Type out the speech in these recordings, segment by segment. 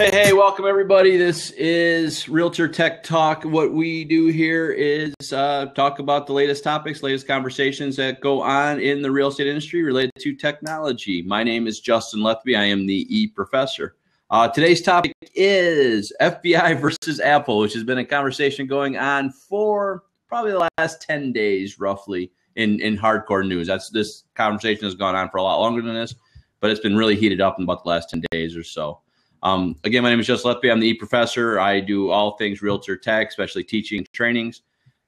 Hey, welcome everybody. This is Realtor Tech Talk. What we do here is talk about the latest topics, latest conversations that go on in the real estate industry related to technology. My name is Justin Letheby. I am the E-Professor. Today's topic is FBI versus Apple, which has been a conversation going on for probably the last 10 days, roughly, in hardcore news. This conversation has gone on for a lot longer than this, but it's been really heated up in about the last 10 days or so. Again, my name is Justin Letheby. I'm the E-Professor. I do all things Realtor Tech, especially teaching trainings.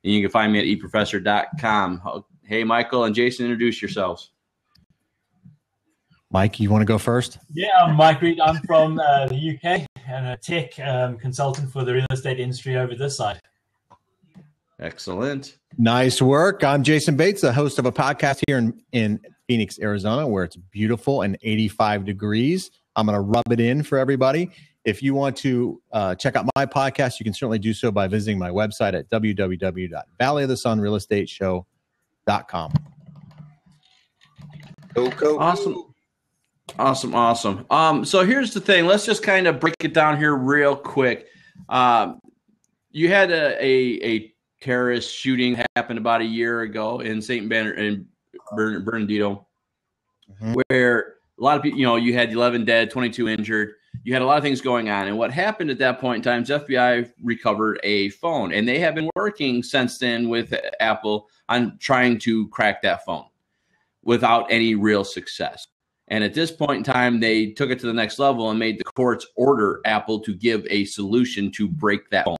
And you can find me at eprofessor.com. Hey, Michael and Jason, introduce yourselves. Mike, you want to go first? Yeah, I'm Mike Reed. I'm from the UK and a tech consultant for the real estate industry over this side. Excellent. Nice work. I'm Jason Bates, the host of a podcast here in Phoenix, Arizona, where it's beautiful and 85 degrees. I'm going to rub it in for everybody. If you want to check out my podcast, you can certainly do so by visiting my website at www.valleyofthesunrealestateteshow.com. Go. Awesome. So here's the thing. Let's just kind of break it down here real quick. You had a terrorist shooting happen about a year ago in St. Bernardino, where a lot of people, you had 11 dead, 22 injured. You had a lot of things going on. And what happened at that point in time is FBI recovered a phone. And they have been working since then with Apple on trying to crack that phone without any real success. And at this point in time, they took it to the next level and made the courts order Apple to give a solution to break that phone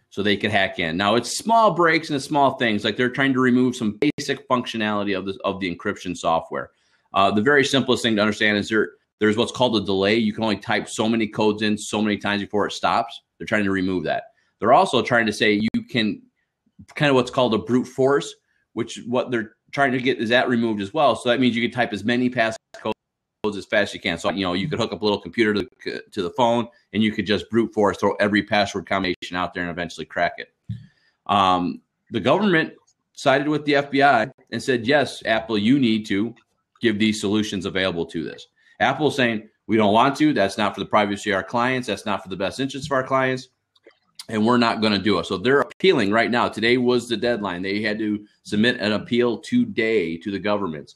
so they could hack in. Now, it's small breaks and small things. Like they're trying to remove some basic functionality of the encryption software. The very simplest thing to understand is there's what's called a delay. You can only type so many codes in so many times before it stops. They're trying to remove that. They're also trying to say you can kind of what's called a brute force, which what they're trying to get is that removed as well. So that means you can type as many passcodes as fast as you can. So, you could hook up a little computer to the phone and you could just brute force, throw every password combination out there and eventually crack it. The government sided with the FBI and said, yes, Apple, you need to give these solutions available to this. Apple's saying, we don't want to. That's not for the privacy of our clients. That's not for the best interest of our clients. And we're not going to do it. So they're appealing right now. Today was the deadline. They had to submit an appeal today to the government.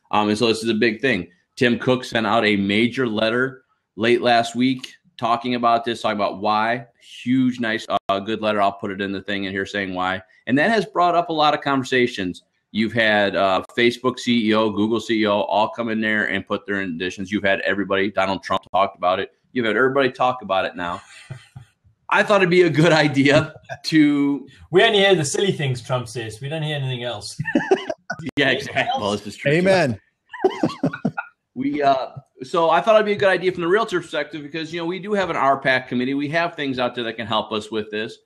And so this is a big thing. Tim Cook sent out a major letter late last week talking about this, talking about why. Huge, nice, good letter. I'll put it in the thing in here saying why. And that has brought up a lot of conversations. You've had Facebook CEO, Google CEO, all come in there and put their additions. You've had everybody, Donald Trump talked about it. You've had everybody talk about it now. I thought it'd be a good idea to... We only hear the silly things Trump says. We don't hear anything else. Yeah, exactly. Well, this is true. Amen. So I thought it'd be a good idea from the realtor perspective because, we do have an RPAC committee. We have things out there that can help us with this.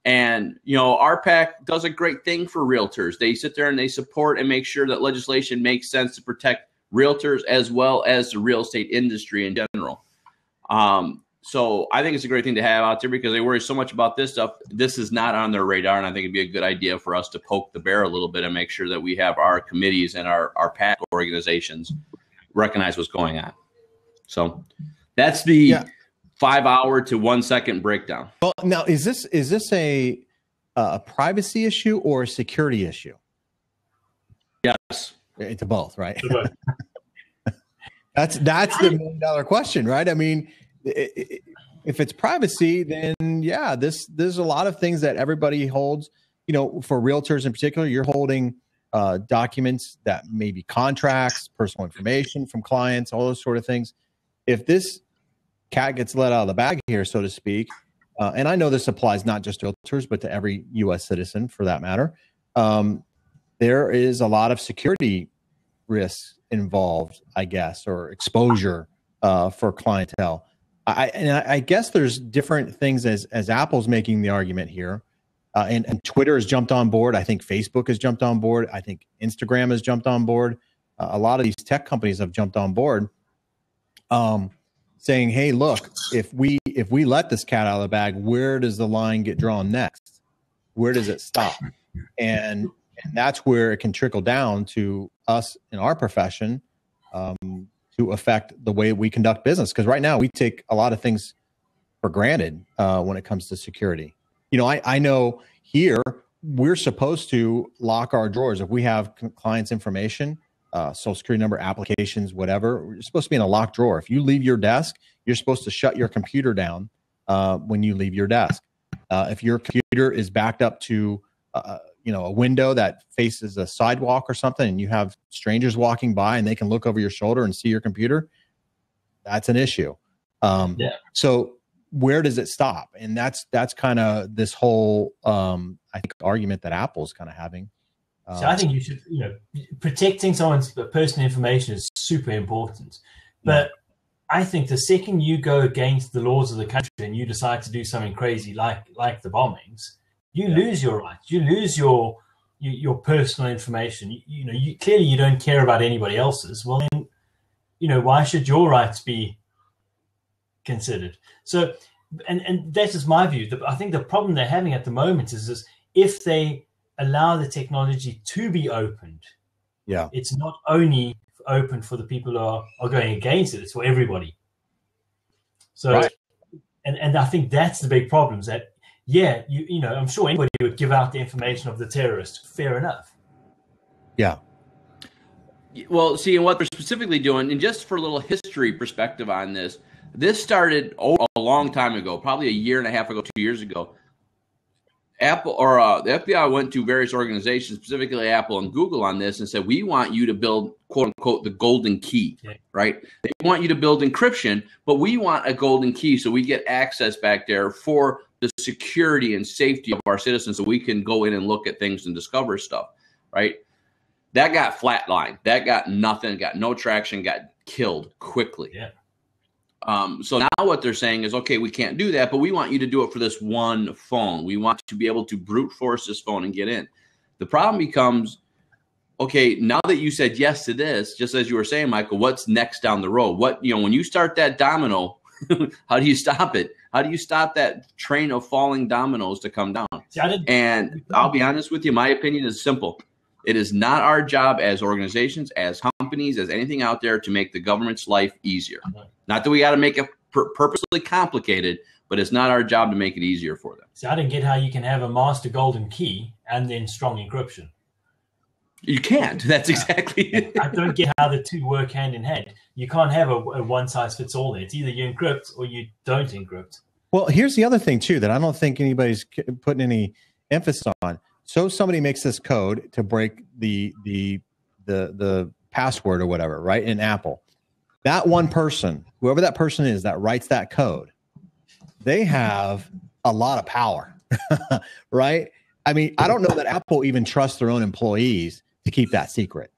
And, RPAC does a great thing for realtors. They sit there and they support and make sure that legislation makes sense to protect realtors as well as the real estate industry in general. So I think it's a great thing to have out there because they worry so much about this stuff. This is not on their radar, and I think it'd be a good idea for us to poke the bear a little bit and make sure that we have our committees and our PAC organizations recognize what's going on. So that's the 5-hour to 1 second breakdown. Well, now is this a privacy issue or a security issue? Yes, it's both, right? That's the $1 million question, right? I mean, if it's privacy, then there's a lot of things that everybody holds. For realtors in particular, you're holding documents that may be contracts, personal information from clients, all those sort of things. If this cat gets let out of the bag here, so to speak, and I know this applies not just to realtors, but to every U.S. citizen for that matter, there is a lot of security risks involved, I guess, or exposure for clientele. I guess there's different things as Apple's making the argument here. And Twitter has jumped on board. I think Facebook has jumped on board. I think Instagram has jumped on board. A lot of these tech companies have jumped on board, saying, "Hey, look, if we let this cat out of the bag, where does the line get drawn next? Where does it stop?" And that's where it can trickle down to us in our profession, to affect the way we conduct business. Because right now we take a lot of things for granted when it comes to security. I know here we're supposed to lock our drawers. If we have clients' information, social security number, applications, whatever, we're supposed to be in a locked drawer. If you leave your desk, you're supposed to shut your computer down when you leave your desk. If your computer is backed up to a window that faces a sidewalk or something, and you have strangers walking by and they can look over your shoulder and see your computer, that's an issue. So where does it stop? And that's kind of this whole I think argument that Apple's kind of having. So I think you should, protecting someone's personal information is super important. But I think the second you go against the laws of the country and you decide to do something crazy like the bombings, you lose your rights. You lose your personal information. You clearly you don't care about anybody else's. Well, then, why should your rights be considered? So, and that is my view. I think the problem they're having at the moment is this: if they allow the technology to be opened, it's not only open for the people who are going against it; it's for everybody. So, and I think that's the big problem. Is that I'm sure anybody would give out the information of the terrorist. Fair enough. Yeah. Well, see, and what they're specifically doing, and just for a little history perspective on this, this started a long time ago, probably a year and a half ago, 2 years ago. Apple or the FBI went to various organizations, specifically Apple and Google, on this and said, we want you to build, quote unquote, the golden key, right? They want you to build encryption, but we want a golden key so we get access back there for the security and safety of our citizens so we can go in and look at things and discover stuff, right? That got flatlined. That got nothing, got no traction, got killed quickly. Yeah. So now what they're saying is, okay, we can't do that, but we want you to do it for this one phone. We want to be able to brute force this phone and get in. The problem becomes, okay, now that you said yes to this, just as you were saying, Michael, what's next down the road? When you start that domino, how do you stop it? How do you stop that train of falling dominoes to come down? And I'll be honest with you, my opinion is simple. It is not our job as organizations, as companies, as anything out there to make the government's life easier. Not that we got to make it purposely complicated, but it's not our job to make it easier for them. See, I didn't get how you can have a master golden key and then strong encryption. You can't. That's exactly it. I don't get how the two work hand in hand. You can't have a one-size-fits-all there. It's either you encrypt or you don't encrypt. Well, here's the other thing, too, that I don't think anybody's putting any emphasis on. So somebody makes this code to break the password or whatever, right, in Apple. That one person, whoever that person is that writes that code, they have a lot of power, right? I mean, I don't know that Apple even trusts their own employees to keep that secret,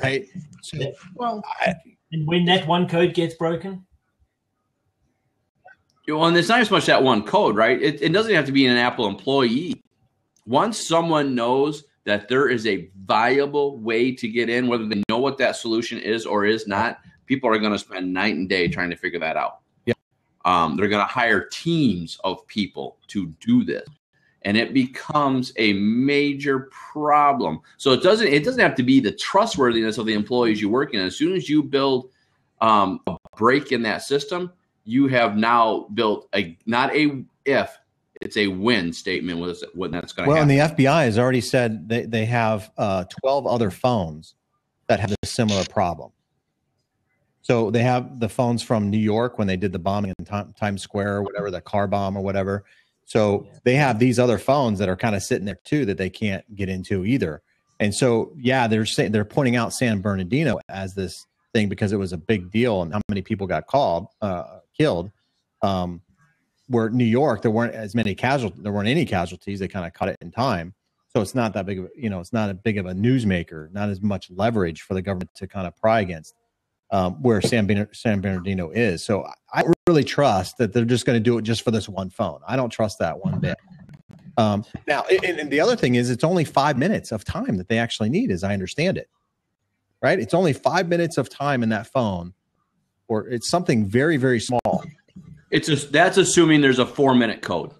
right? So, and when that one code gets broken? Well, and it's not as much that one code, right? It doesn't have to be an Apple employee. Once someone knows that there is a viable way to get in, whether they know what that solution is or is not, people are going to spend night and day trying to figure that out. Yeah. They're going to hire teams of people to do this, and it becomes a major problem. So it doesn't have to be the trustworthiness of the employees you work in. As soon as you build a break in that system, you have now built it's a win statement when that's going to happen. Well, and the FBI has already said they have 12 other phones that have a similar problem. So they have the phones from New York when they did the bombing in Times Square or whatever, the car bomb or whatever. So they have these other phones that are kind of sitting there too that they can't get into either. And so, they're pointing out San Bernardino as this thing because it was a big deal and how many people got killed. Where New York, there weren't any casualties. They kind of cut it in time. So it's not that big of, it's not a big of a newsmaker, not as much leverage for the government to kind of pry against where San Bernardino is. So I really trust that they're just going to do it just for this one phone. I don't trust that one bit. Now, and the other thing is it's only 5 minutes of time that they actually need, as I understand it, right? It's only 5 minutes of time in that phone, or it's something very, very small. That's assuming there's a 4-minute code.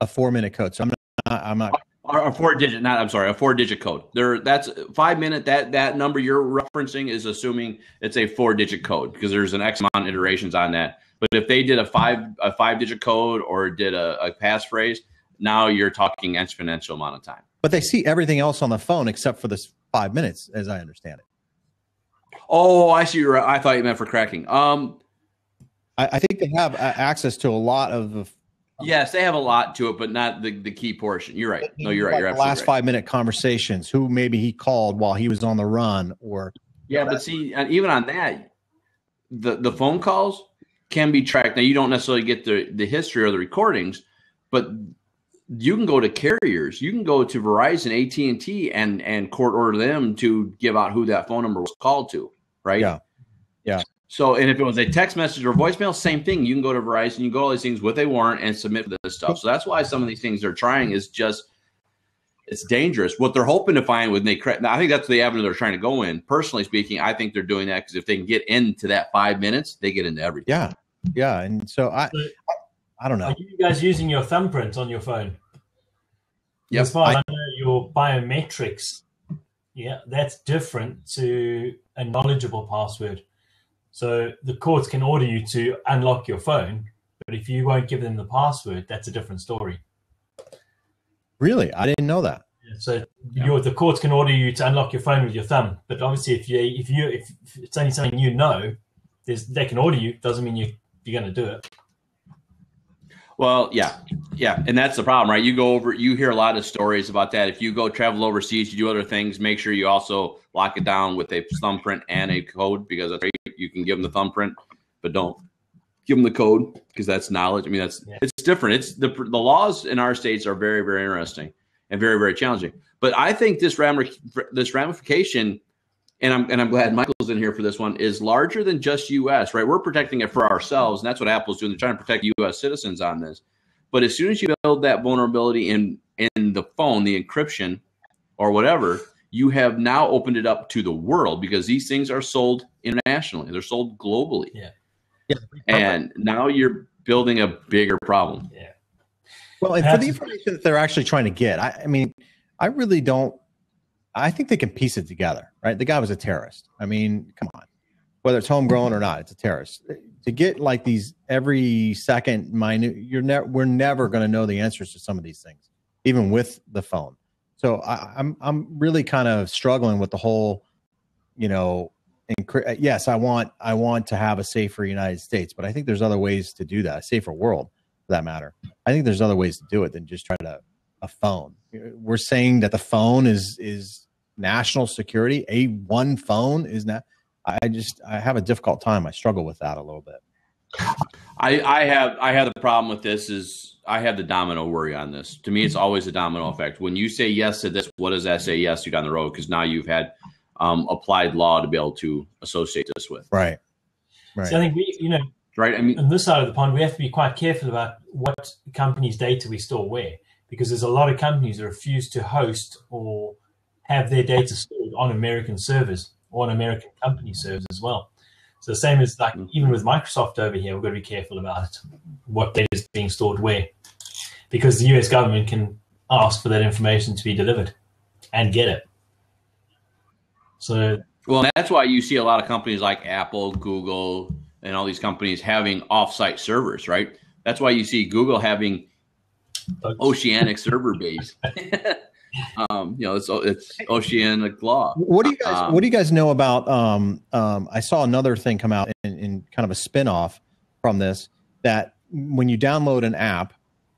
A 4-minute code. So I'm not. Or a 4-digit, not, I'm sorry, a 4-digit code. That's 5 minute. That number you're referencing is assuming it's a 4-digit code because there's an X amount of iterations on that. But if they did a 5-digit code or did a passphrase, now you're talking exponential amount of time. But they see everything else on the phone except for this 5 minutes, as I understand it. Oh, I see. I thought you meant for cracking. I think they have access to a lot of the. Yes, they have a lot to it, but not the key portion. You're right. No, you're right. You're absolutely last right. 5 minute conversations, who maybe he called while he was on the run, or yeah. But see, and even on that, the phone calls can be tracked. Now you don't necessarily get the history or the recordings, but you can go to carriers. You can go to Verizon, AT&T, and court order them to give out who that phone number was called to. Right. Yeah. Yeah. So, and if it was a text message or voicemail, same thing. You can go to Verizon, you can go all these things with a warrant and submit for this stuff. So that's why some of these things they're trying is just, it's dangerous. What they're hoping to find with I think that's the avenue they're trying to go in. Personally speaking, I think they're doing that because if they can get into that 5 minutes, they get into everything. Yeah. Yeah. And so I don't know. Are you guys using your thumbprint on your phone? Yep. As far as I know, your biometrics, yeah, that's different to a knowledgeable password. So the courts can order you to unlock your phone, but if you won't give them the password, that's a different story. Really? I didn't know that. So the courts can order you to unlock your phone with your thumb, but obviously if it's only something you know, they can order you. Doesn't mean you're going to do it. Well, yeah, and that's the problem, right? You hear a lot of stories about that. If you go travel overseas, you do other things. Make sure you also lock it down with a thumbprint and a code because that's great. You can give them the thumbprint, but don't give them the code because that's knowledge. I mean, it's different. It's the laws in our states are very, very interesting and very, very challenging. But I think this ramification, and I'm glad Michael's in here for this one, is larger than just U.S., right? We're protecting it for ourselves, and that's what Apple's doing. They're trying to protect U.S. citizens on this. But as soon as you build that vulnerability in the phone, the encryption or whatever, you have now opened it up to the world because these things are sold internationally. They're sold globally. Yeah. And now you're building a bigger problem. Yeah. Well, and for the information that they're actually trying to get, I mean, I really don't. I think they can piece it together, right? The guy was a terrorist. I mean, come on, whether it's homegrown or not, it's a terrorist. To get like these every second minute, we're never going to know the answers to some of these things, even with the phone. So I'm really kind of struggling with the whole, yes, I want to have a safer United States, but I think there's other ways to do that, a safer world for that matter. I think there's other ways to do it than just try a phone. We're saying that the phone is national security. One phone is not. I have a difficult time. I struggle with that a little bit. I have the problem with this is I have the domino worry on this. To me, it's always a domino effect. When you say yes to this, what does that say yes to down the road? Because now you've had applied law to be able to associate this with. Right. So I think right. I mean, on this side of the pond, we have to be quite careful about what companies' data we store where, because there's a lot of companies that refuse to host or have their data stored on American servers or on American company servers as well. So the same as like even with Microsoft over here, we've got to be careful about it, what data is being stored where, because the US government can ask for that information to be delivered and get it. So, well, that's why you see a lot of companies like Apple, Google, and all these companies having offsite servers, right? That's why you see Google having oceanic server base. It's oceanic law. What do you guys know about? I saw another thing come out in kind of a spin-off from this, that when you download an app,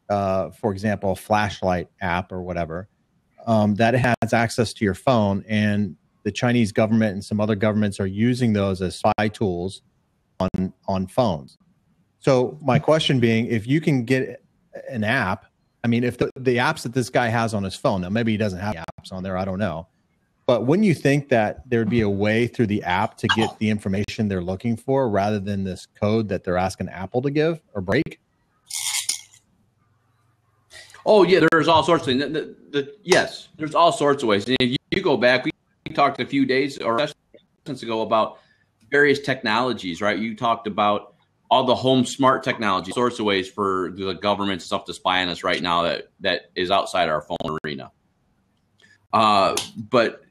for example, a flashlight app or whatever, that has access to your phone, and the Chinese government and some other governments are using those as spy tools on phones. So my question being, if you can get an app, I mean, if the apps that this guy has on his phone, now maybe he doesn't have apps on there, I don't know. But wouldn't you think that there'd be a way through the app to get the information they're looking for rather than this code that they're asking Apple to give or break? Oh, yeah, there's all sorts of things. Yes, there's all sorts of ways. And if you go back, we talked a few days or months ago about various technologies, right? You talked about all the home smart technology, sorts of ways for the government stuff to spy on us right now that is outside our phone arena. But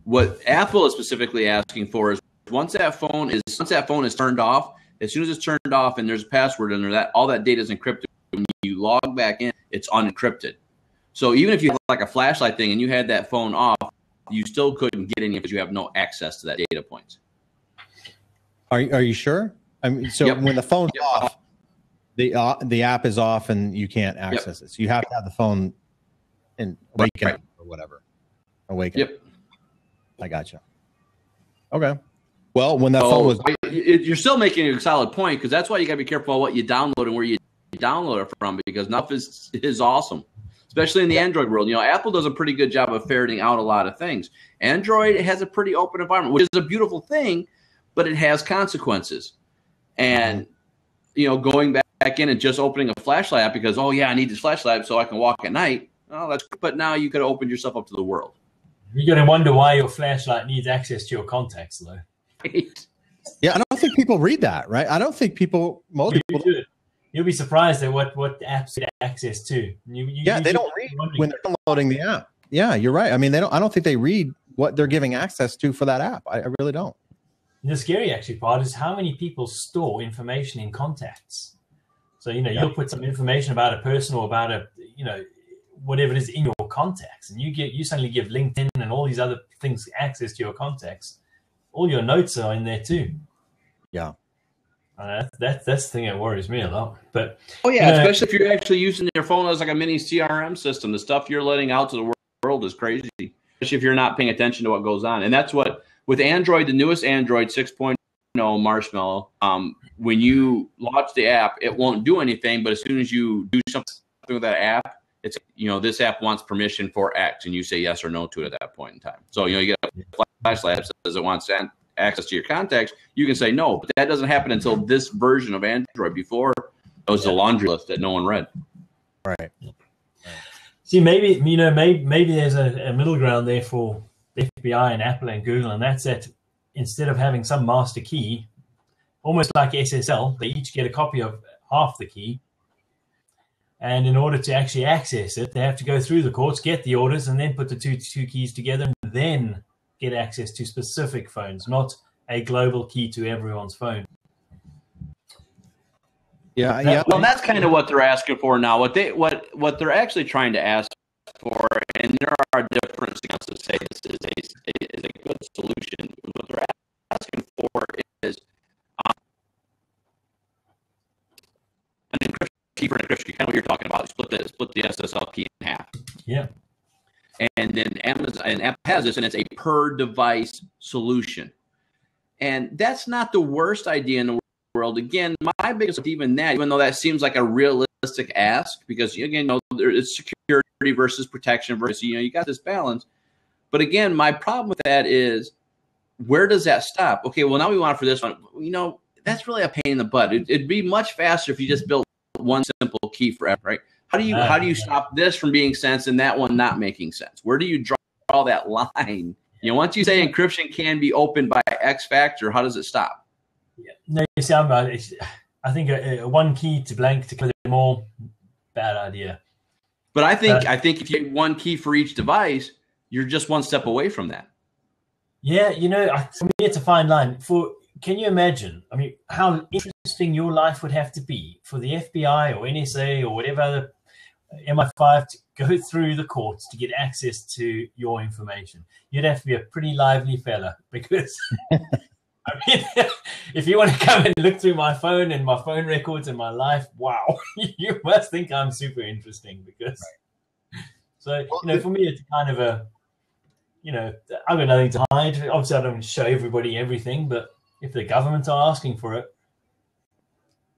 what Apple is specifically asking for is once that phone is turned off, as soon as it's turned off and there's a password in there, that all that data is encrypted. When you log back in, it's unencrypted. So even if you have like a flashlight thing and you had that phone off, you still couldn't get any because you have no access to that data points. Are you sure? I mean, so Yep. when the phone's off, the app is off and you can't access it. So you have to have the phone and awaken Right. or whatever. Awaken. Yep. I gotcha. Okay. Well, when that phone was, you're still making a solid point because that's why you got to be careful what you download and where you download it from, because nothing is awesome, especially in the Android world. You know, Apple does a pretty good job of ferreting out a lot of things. Android has a pretty open environment, which is a beautiful thing, but it has consequences. And, you know, going back in and just opening a flashlight app because, oh, yeah, I need this flashlight so I can walk at night. Oh, but now you could have opened yourself up to the world. You're going to wonder why your flashlight needs access to your contacts, though. Right? yeah, I don't think people read that, right? I don't think most people. You'll be surprised at what apps get access to. They don't read when they're downloading the app. Yeah, you're right. I mean, I don't think they read what they're giving access to for that app. I really don't. The scary actually part is how many people store information in contacts. So, you know, you'll put some information about a person or about a, you know, whatever it is in your contacts, and you suddenly give LinkedIn and all these other things access to your contacts. All your notes are in there too. Yeah. That's the thing that worries me a lot. But especially if you're actually using your phone as like a mini CRM system. The stuff you're letting out to the world is crazy, especially if you're not paying attention to what goes on. And that's what, with Android, the newest Android 6.0 Marshmallow, when you launch the app, it won't do anything. But as soon as you do something with that app, it's, you know, this app wants permission for X, and you say yes or no to it at that point in time. So, you know, you get a flashlight app that says it wants access to your contacts. You can say no, but that doesn't happen until this version of Android. Before, it was a laundry list that no one read. Right. See, maybe there's a middle ground there for FBI and Apple and Google, and that's that instead of having some master key, almost like SSL, they each get a copy of half the key. And in order to actually access it, they have to go through the courts, get the orders, and then put the two keys together, and then get access to specific phones, not a global key to everyone's phone. Yeah. Well, that's kind of what they're asking for now. What they're actually trying to ask for, and there are different accounts that say this is a good solution. What they're asking for is an encryption key for encryption. Kind of what you're talking about. Split the SSL key in half. Yeah. And then Amazon and Apple has this, and it's a per device solution. And that's not the worst idea in the world. Again, my biggest, even though that seems like a realistic ask, because again, it's security versus protection versus, you got this balance. But again, my problem with that is, where does that stop? Okay, well, now we want it for this one. That's really a pain in the butt. It'd be much faster if you just built one simple key forever, right? How do you stop this from being sense and that one not making sense? Where do you draw that line? Once you say encryption can be opened by X factor, how does it stop? Yeah. No, you see, I think a one key to blank to cover them all, bad idea. But I think if you have one key for each device, you're just one step away from that. Yeah, for me, it's a fine line. Can you imagine? I mean, how interesting your life would have to be for the FBI or NSA or whatever other MI5 to go through the courts to get access to your information. You'd have to be a pretty lively fella, because I mean, if you want to come and look through my phone and my phone records and my life, wow, you must think I'm super interesting. Because so, for me, it's kind of a, I've got nothing to hide. Obviously, I don't show everybody everything, but if the government are asking for it.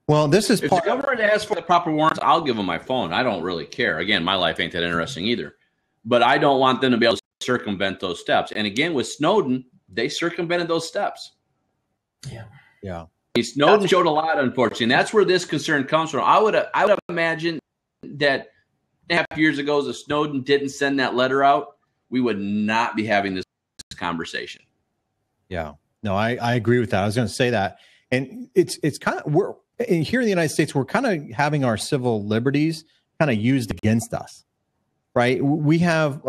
Well, this is if the government asks for the proper warrants, I'll give them my phone. I don't really care. Again, my life ain't that interesting either. But I don't want them to be able to circumvent those steps. And again, with Snowden, they circumvented those steps. Yeah. Snowden showed a lot, unfortunately. And that's where this concern comes from. I would imagine that 2.5 years ago, if Snowden didn't send that letter out, we would not be having this conversation. Yeah. No, I agree with that. I was going to say that. And it's kind of, here in the United States, we're kind of having our civil liberties kind of used against us. right? We have,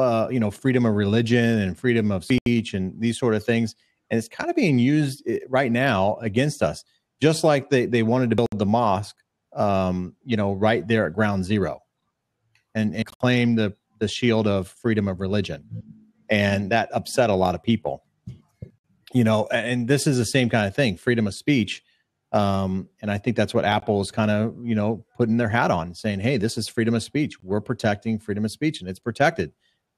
freedom of religion and freedom of speech and these sort of things. And it's kind of being used right now against us, just like they wanted to build the mosque, right there at ground zero and claim the shield of freedom of religion. And that upset a lot of people, and this is the same kind of thing, freedom of speech. And I think that's what Apple is kind of, putting their hat on, saying, hey, this is freedom of speech. We're protecting freedom of speech, and it's protected.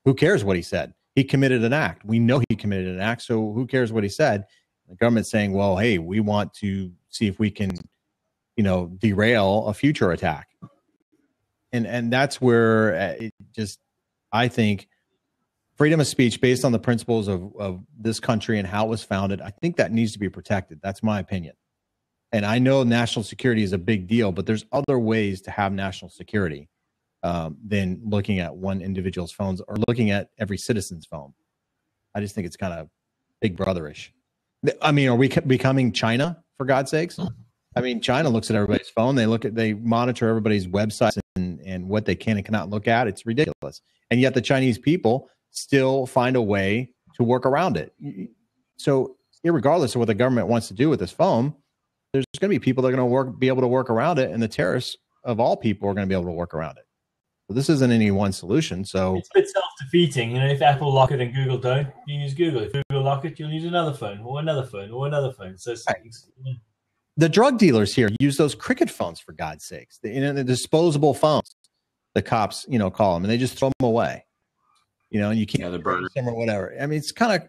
Who cares what he said? He committed an act. We know he committed an act, so who cares what he said? The government's saying, well, hey, we want to see if we can, derail a future attack. And that's where I think freedom of speech based on the principles of this country and how it was founded, I think that needs to be protected. That's my opinion. And I know national security is a big deal, but there's other ways to have national security than looking at one individual's phones or looking at every citizen's phone. I just think it's kind of big brotherish. I mean, are we becoming China, for God's sakes? I mean, China looks at everybody's phone. They monitor everybody's websites and what they can and cannot look at. It's ridiculous. And yet the Chinese people still find a way to work around it. So irregardless of what the government wants to do with this phone, there's going to be people that are going to be able to work around it, and the terrorists of all people are going to be able to work around it. So this isn't any one solution. So it's a bit self-defeating. If Apple lock it and Google don't, you use Google. If Google lock it, you'll use another phone or another phone or another phone. So the drug dealers here use those cricket phones, for God's sakes. The disposable phones. The cops, call them, and they just throw them away. And you can't burn them or whatever. I mean, it's kind of.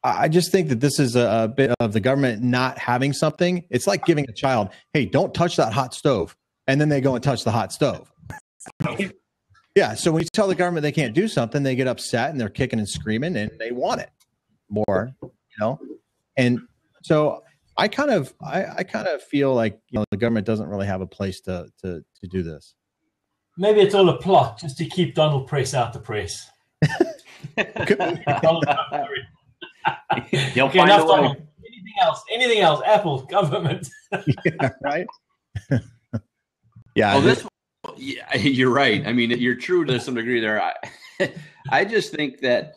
I just think that this is a bit of the government not having something. It's like giving a child, hey, don't touch that hot stove. And then they go and touch the hot stove. Yeah. So when you tell the government they can't do something, they get upset and they're kicking and screaming and they want it more, And so I kind of feel like, the government doesn't really have a place to do this. Maybe it's all a plot just to keep Donald Press out the press. You'll find a way. Anything else? Apple, government. Yeah, right. Yeah. Yeah, you're right. I mean, you're true to some degree there. I just think that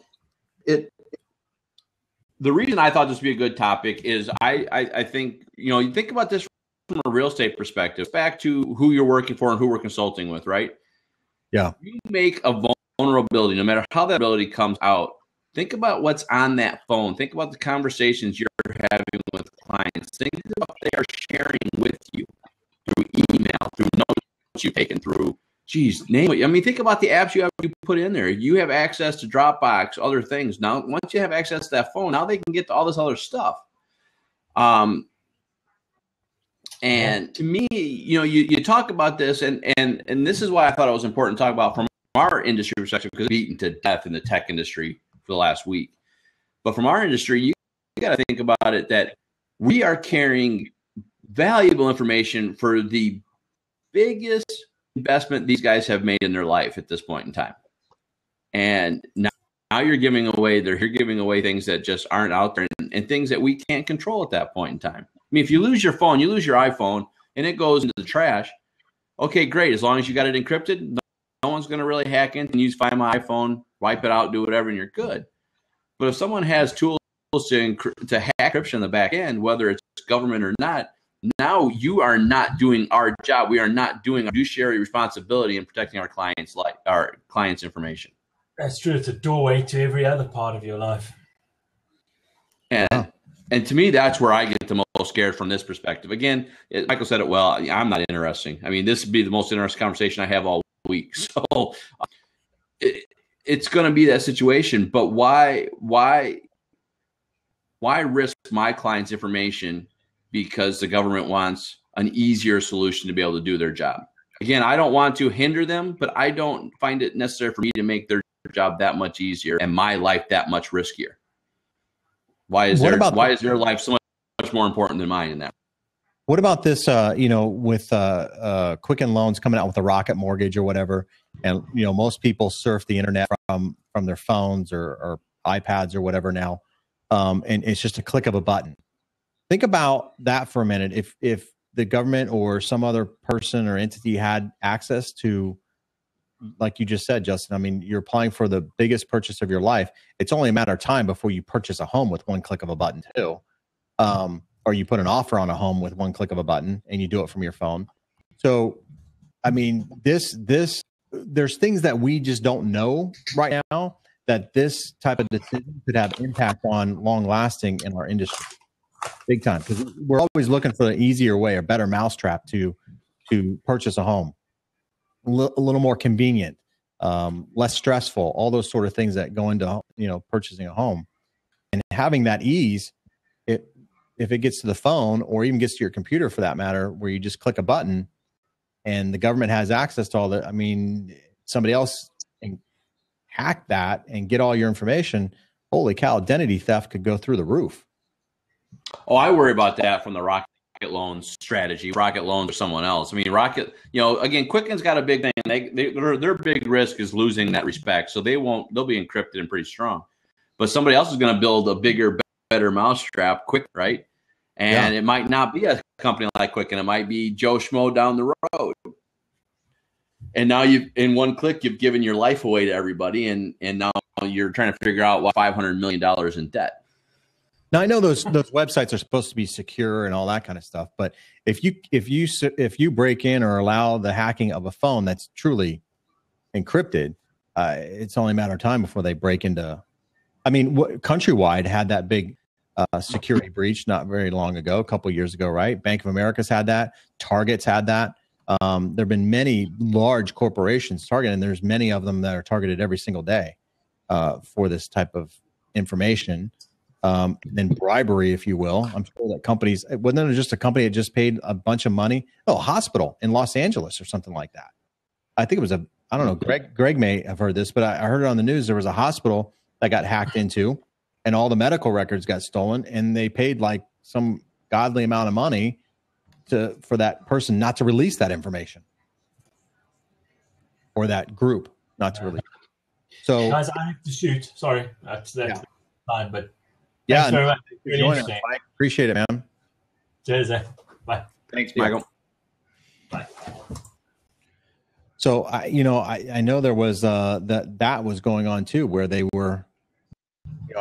the reason I thought this would be a good topic is I think, you think about this from a real estate perspective, back to who you're working for and who we're consulting with, right? Yeah. You make a vulnerability, no matter how that ability comes out. Think about what's on that phone. Think about the conversations you're having with clients. Think about what they are sharing with you through email, through notes you've taken through. Name it. I mean, think about the apps you put in there. You have access to Dropbox, other things. Now, once you have access to that phone, now they can get to all this other stuff. And to me, you talk about this, and this is why I thought it was important to talk about from our industry perspective, because it's beaten to death in the tech industry for the last week. But from our industry, you got to think about it that we are carrying valuable information for the biggest investment these guys have made in their life at this point in time. And now you're giving away things that just aren't out there and things that we can't control at that point in time. I mean, if you lose your phone, you lose your iPhone and it goes into the trash. Okay, great. As long as you got it encrypted, no one's going to really hack in and Find My iPhone, wipe it out, do whatever, and you're good. But if someone has tools to hack encryption in the back end, whether it's government or not, now you are not doing our job. We are not doing our fiduciary responsibility in protecting our clients' information. That's true. It's a doorway to every other part of your life. And to me, that's where I get the most scared from this perspective. Again, Michael said it well. I'm not interesting. I mean, this would be the most interesting conversation I have all week. So it's going to be that situation. But why risk my client's information because the government wants an easier solution to be able to do their job? Again, I don't want to hinder them, but I don't find it necessary for me to make their job that much easier and my life that much riskier. Why is their life so much more important than mine in that? What about this, with Quicken Loans coming out with a Rocket Mortgage or whatever, and, most people surf the internet from their phones or iPads or whatever now, and it's just a click of a button. Think about that for a minute. If the government or some other person or entity had access to like you just said, Justin, I mean, you're applying for the biggest purchase of your life. It's only a matter of time before you purchase a home with one click of a button too. Or you put an offer on a home with one click of a button and you do it from your phone. So, I mean, there's things that we just don't know right now that this type of decision could have impact on long lasting in our industry. Big time. Because we're always looking for an easier way, a better mousetrap to purchase a home. A little more convenient, less stressful, all those sort of things that go into, purchasing a home. And having that ease, if it gets to the phone or even gets to your computer for that matter, where you just click a button and the government has access to all that. I mean, somebody else can hack that and get all your information. Holy cow, identity theft could go through the roof. Oh, I worry about that from the Rocket Loans strategy. Rocket Loans or someone else. I mean, Rocket, again, Quicken's got a big thing. Their big risk is losing that respect. So they'll be encrypted and pretty strong. But somebody else is going to build a bigger, better mousetrap quick, right? And It might not be a company like Quicken. It might be Joe Schmo down the road. And now in one click, you've given your life away to everybody. And now you're trying to figure out what $500 million in debt. Now I know those websites are supposed to be secure and all that kind of stuff, but if you break in or allow the hacking of a phone that's truly encrypted, it's only a matter of time before they break into. I mean, Countrywide had that big security breach not very long ago, a couple of years ago, right? Bank of America's had that. Target's had that. There have been many large corporations targeted, and there's many of them that are targeted every single day for this type of information. And bribery, if you will. I'm sure that companies, wasn't it just a company that just paid a bunch of money? Oh, a hospital in Los Angeles or something like that. I think it was I don't know, Greg may have heard this, but I heard it on the news. There was a hospital that got hacked into and all the medical records got stolen, and they paid like some godly amount of money for that person not to release that information, or that group not to release. So guys, I have to shoot. Sorry, that's time, but yeah, very much. Really interesting. I appreciate it, man. Cheers. Bye. Thanks, Michael. Bye. So I know there was that was going on too, where they were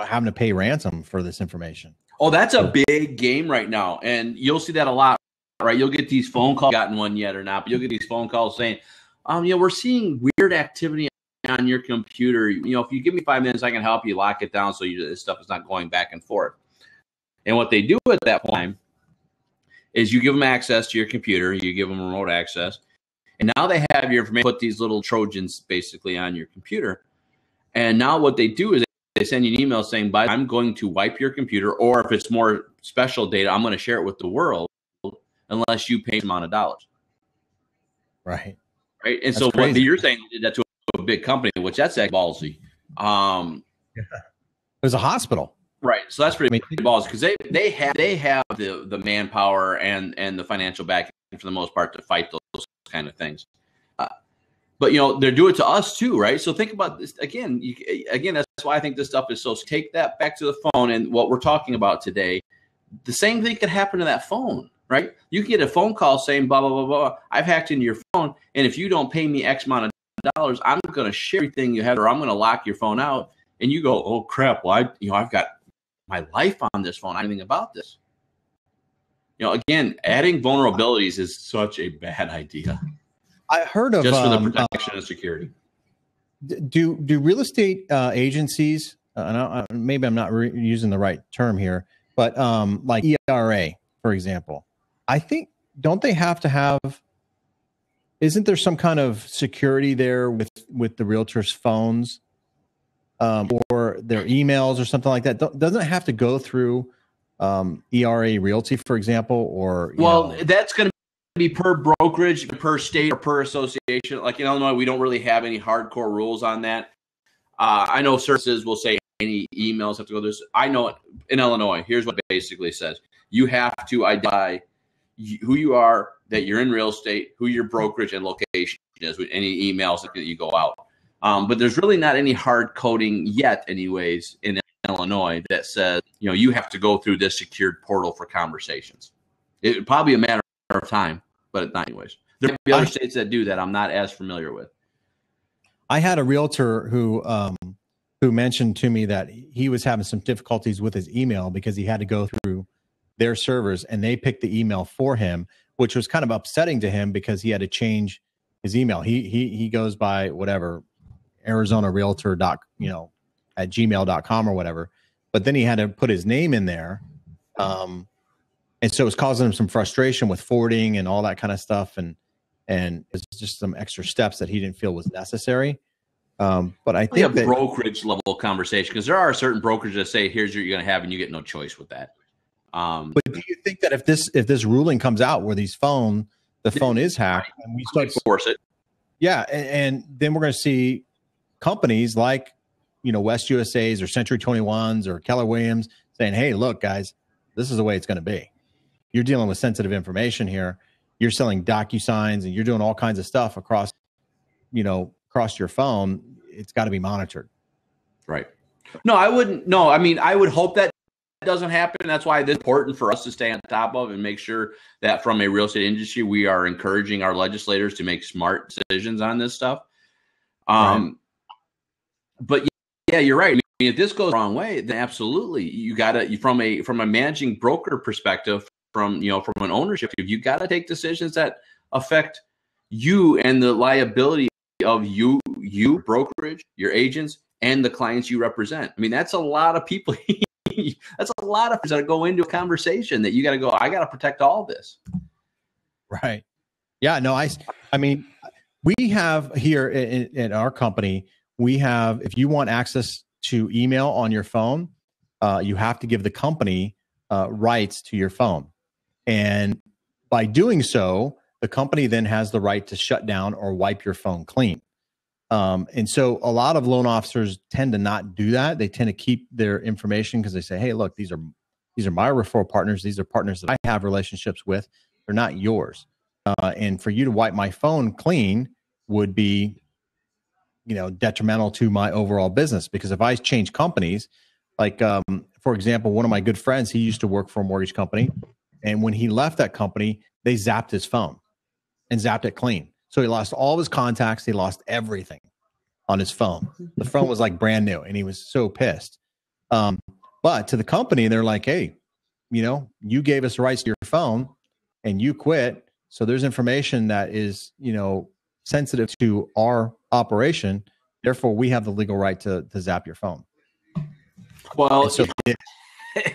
having to pay ransom for this information. Oh, that's a big game right now, and you'll see that a lot, right? You'll get these phone calls. Gotten one yet or not? But you'll get these phone calls saying, we're seeing weird activity on your computer. If you give me 5 minutes, I can help you lock it down so this stuff is not going back and forth. And what they do at that point is you give them access to your computer, you give them remote access, and now they have your information. Put these little Trojans basically on your computer, and now what they do is they send you an email saying, I'm going to wipe your computer, or if it's more special data, I'm going to share it with the world unless you pay a amount of dollars. Right. And that's so crazy. What you're saying, you did that to a big company, which that's ballsy. It was a hospital. Right. So that's pretty ballsy because they have the manpower and the financial backing for the most part to fight those kind of things. But they do it to us too, right? So think about this again. Again, that's why I think this stuff is so. Take that back to the phone and what we're talking about today. The same thing could happen to that phone, right? You can get a phone call saying blah blah blah blah. I've hacked into your phone, and if you don't pay me X amount of dollars, I'm going to share everything you have, or I'm going to lock your phone out. And you go, oh crap! Well, I've got my life on this phone. I don't know anything about this. Again, adding vulnerabilities is such a bad idea. I heard of just for the protection and security. Do real estate agencies? And maybe I'm not using the right term here, but like ERA, for example, I think don't they have to have? Isn't there some kind of security there with the realtors' phones, or their emails or something like that? Doesn't it have to go through ERA Realty, for example, or that's going to be per brokerage, per state, or per association. Like in Illinois, we don't really have any hardcore rules on that. I know services will say any emails have to go through this. I know in Illinois, here's what it basically says: you have to identify who you are, that you're in real estate, who your brokerage and location is with any emails that you go out. But there's really not any hard coding yet, anyways, in Illinois that says you have to go through this secured portal for conversations. It's probably a matter of time. But not anyways. There may be other states that do that I'm not as familiar with. I had a realtor who mentioned to me that he was having some difficulties with his email because he had to go through their servers and they picked the email for him, which was kind of upsetting to him because he had to change his email. He goes by whatever, Arizona Realtor at gmail.com or whatever. But then he had to put his name in there. And so it was causing him some frustration with forwarding and all that kind of stuff. And it's just some extra steps that he didn't feel was necessary. But I think that brokerage level conversation, because there are certain brokers that say, here's what you're going to have, and you get no choice with that. But do you think that if this ruling comes out where the phone is hacked and we start to force it, yeah, and then we're going to see companies like West USA's or Century 21's or Keller Williams saying, hey, look, guys, this is the way it's going to be. You're dealing with sensitive information here. You're selling DocuSigns and you're doing all kinds of stuff across your phone. It's got to be monitored. Right. No, I wouldn't. No, I mean, I would hope that doesn't happen. That's why it's important for us to stay on top of and make sure that from a real estate industry, we are encouraging our legislators to make smart decisions on this stuff. Right. But yeah, you're right. I mean, if this goes the wrong way, then absolutely, you got to, from a managing broker perspective, from an ownership, you got to take decisions that affect you and the liability of you brokerage, your agents, and the clients you represent. I mean, that's a lot of people. That's a lot of things that go into a conversation that you got to go, I got to protect all this. Right. Yeah, no, I mean, we have here in our company, if you want access to email on your phone, you have to give the company rights to your phone. And by doing so, the company then has the right to shut down or wipe your phone clean. And so a lot of loan officers tend to not do that. They tend to keep their information because they say, hey, look, these are my referral partners. These are partners that I have relationships with. They're not yours. And for you to wipe my phone clean would be, detrimental to my overall business. Because if I change companies, like, for example, one of my good friends, he used to work for a mortgage company. And when he left that company, they zapped his phone and zapped it clean. So he lost all of his contacts. He lost everything on his phone. The phone was like brand new and he was so pissed. But to the company, they're like, hey, you gave us rights to your phone and you quit. So there's information that is, sensitive to our operation. Therefore, we have the legal right to zap your phone. Well,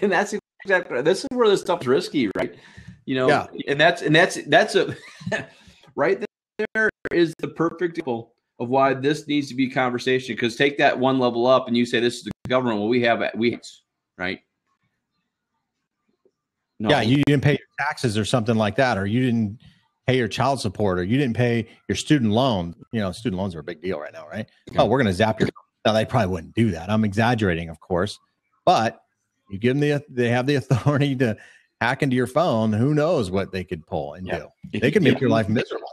and that's exactly, this is where this stuff is risky, right? Yeah. And that's a right there is the perfect example of why this needs to be a conversation. Because take that one level up and you say this is the government. Well, we right. No. Yeah, you didn't pay your taxes or something like that, or you didn't pay your child support, or you didn't pay your student loan. Student loans are a big deal right now, right? Okay. Oh, we're going to zap your. Now they probably wouldn't do that. I'm exaggerating, of course, but you give them they have the authority to hack into your phone. Who knows what they could pull and do? They could make your life miserable.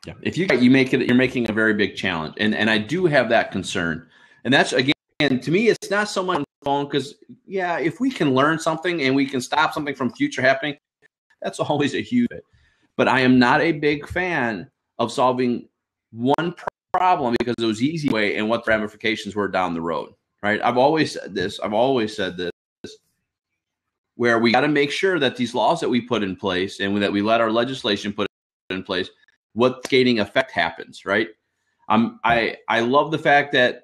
Yeah. If you're making a very big challenge. And I do have that concern. And that's, again, to me, it's not so much on the phone because, if we can learn something and we can stop something from future happening, that's always a huge bit. But I am not a big fan of solving one problem because it was easy way and what the ramifications were down the road, right? I've always said this, where we got to make sure that these laws that we put in place and that we let our legislation put in place, what cascading effect happens, right? I love the fact that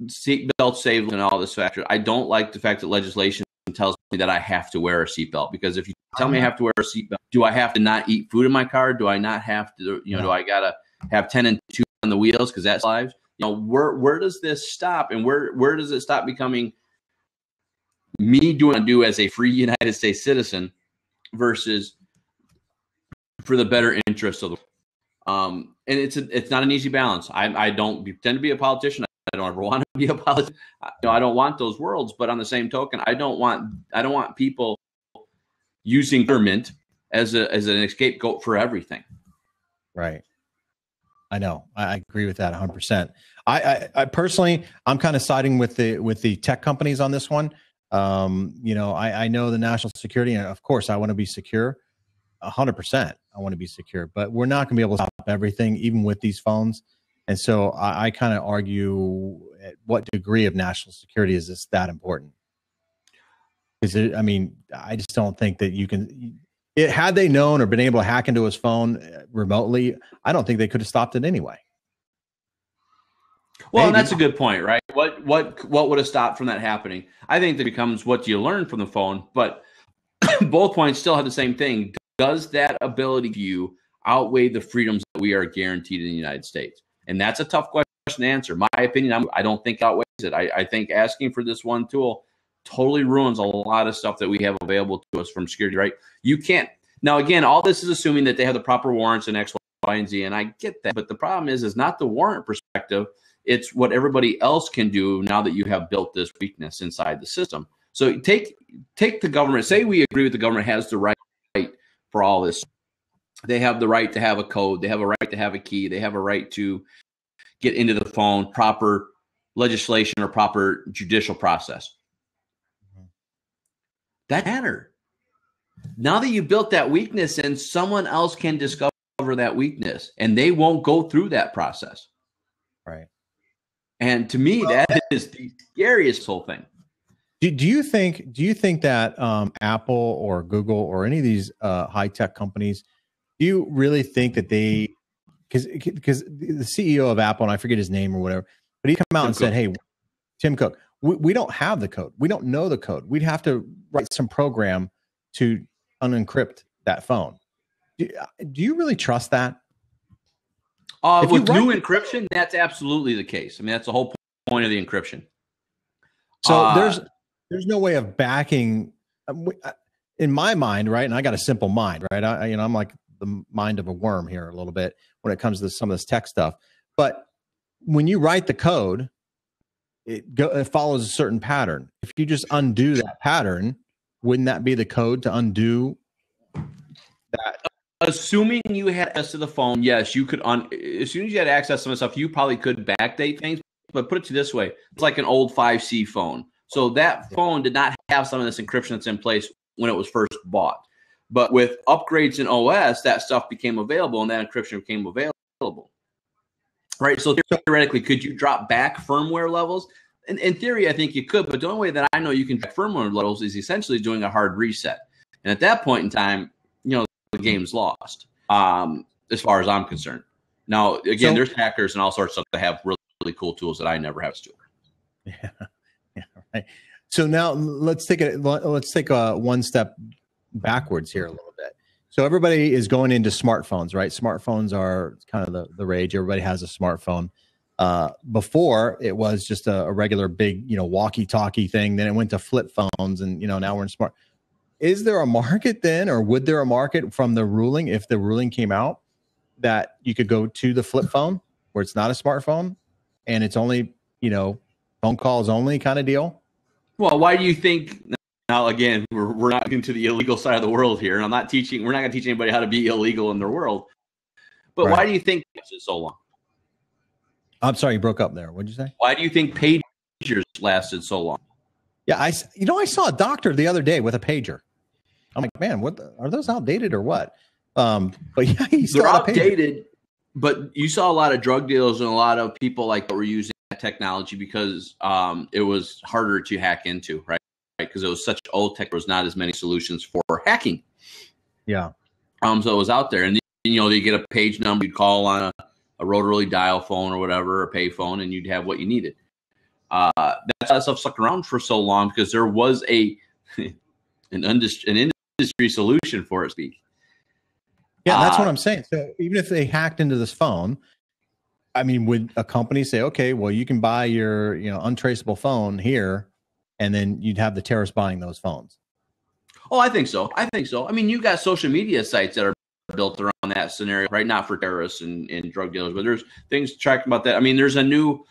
seatbelt save and all this factor. I don't like the fact that legislation tells me that I have to wear a seatbelt, because if you tell me I have to wear a seatbelt, do I have to not eat food in my car? Do I not have to, do I got to have 10 and 2 on the wheels because that's lives? Where does this stop? And where does it stop becoming me do as a free United States citizen versus for the better interest of the and it's not an easy balance. I don't tend to be a politician. I don't ever want to be a politician. I don't want those worlds, but on the same token, I don't want people using government as an scapegoat for everything. Right. I know. I agree with that 100%. I personally, I'm kind of siding with the tech companies on this one. I know the national security, and of course I want to be secure 100%. I want to be secure, but we're not going to be able to stop everything, even with these phones. And so I kind of argue at what degree of national security is this that important? Because I mean, I just don't think that you can. Had they known or been able to hack into his phone remotely, I don't think they could have stopped it anyway. Well, and that's a good point, right? What would have stopped from that happening? I think that becomes what you learn from the phone, but both points still have the same thing. Does that ability view outweigh the freedoms that we are guaranteed in the United States? And that's a tough question to answer. My opinion, I don't think outweighs it. I think asking for this one tool totally ruins a lot of stuff that we have available to us from security, right? You can't. Now, again, all this is assuming that they have the proper warrants in X, Y, and Z, and I get that. But the problem is not the warrant perspective. It's what everybody else can do now that you have built this weakness inside the system. So take the government. Say we agree with the government has the right for all this. They have the right to have a code. They have a right to have a key. They have a right to get into the phone, proper legislation or proper judicial process. That matter. Now that you built that weakness in, someone else can discover that weakness, and they won't go through that process. Right. And to me, that is the scariest whole thing. Do you think that Apple or Google or any of these high tech companies, do you really think that they, because the CEO of Apple, and I forget his name or whatever, but he came out and said, "Hey, Tim Cook, we don't have the code. We don't know the code. We'd have to write some program to unencrypt that phone." Do you really trust that? With new encryption, that's absolutely the case. I mean, that's the whole point of the encryption. So there's no way of backing, in my mind, right? And I got a simple mind, right? I'm like the mind of a worm here a little bit when it comes to some of this tech stuff. But when you write the code, it follows a certain pattern. If you just undo that pattern, wouldn't that be the code to undo that? Assuming you had access to the phone, yes, you could. As soon as you had access to some stuff, you probably could backdate things. But put it to this way: it's like an old 5C phone. So that phone did not have some of this encryption that's in place when it was first bought. But with upgrades in OS, that stuff became available, and that encryption became available. Right. So theoretically, could you drop back firmware levels? In theory, I think you could. But the only way that I know you can drop firmware levels is essentially doing a hard reset. And at that point in time, the game's lost, as far as I'm concerned. Now, again, there's hackers and all sorts of stuff that have really, really cool tools that I never have to. Yeah, right. So now let's take a one step backwards here a little bit. So everybody is going into smartphones, right? Smartphones are kind of the rage. Everybody has a smartphone. Before it was just a regular big, walkie-talkie thing. Then it went to flip phones, and now we're in smart. Is there a market then, or would there a market from the ruling, if the ruling came out, that you could go to the flip phone where it's not a smartphone and it's only, phone calls only kind of deal? Well, why do you think? Now, again, we're not into the illegal side of the world here, and we're not going to teach anybody how to be illegal in their world. But Why do you think it lasted so long? I'm sorry, you broke up there. What'd you say? Why do you think pagers lasted so long? Yeah, I saw a doctor the other day with a pager. I'm like, man, are those outdated or what? But yeah, they're outdated. But you saw a lot of drug dealers and a lot of people that were using that technology because it was harder to hack into, right? Because it was such old tech. There was not as many solutions for hacking. Yeah. So it was out there, and you get a page number, you'd call on a rotary dial phone or whatever, a pay phone, and you'd have what you needed. That stuff stuck around for so long because there was an industry solution for it. Speak. Yeah, that's what I'm saying. So even if they hacked into this phone, I mean, would a company say, okay, well, you can buy your untraceable phone here, and then you'd have the terrorists buying those phones? Oh, I think so. I mean, you got social media sites that are built around that scenario, right? Not for terrorists and drug dealers, but there's things tracking about that. I mean, there's a new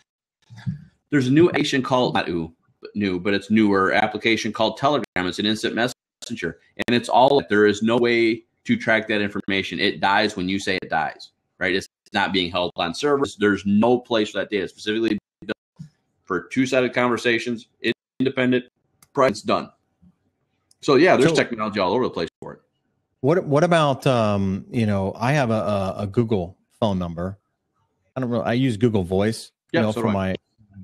application called but it's newer application called Telegram. It's an instant messenger, and it's all there is no way to track that information. It dies when you say it dies, right? It's not being held on servers. There's no place for that data specifically built for two-sided conversations, independent. It's done. So yeah, there's technology all over the place for it. What about I have a Google phone number, I don't really, I use Google Voice, Yep, for my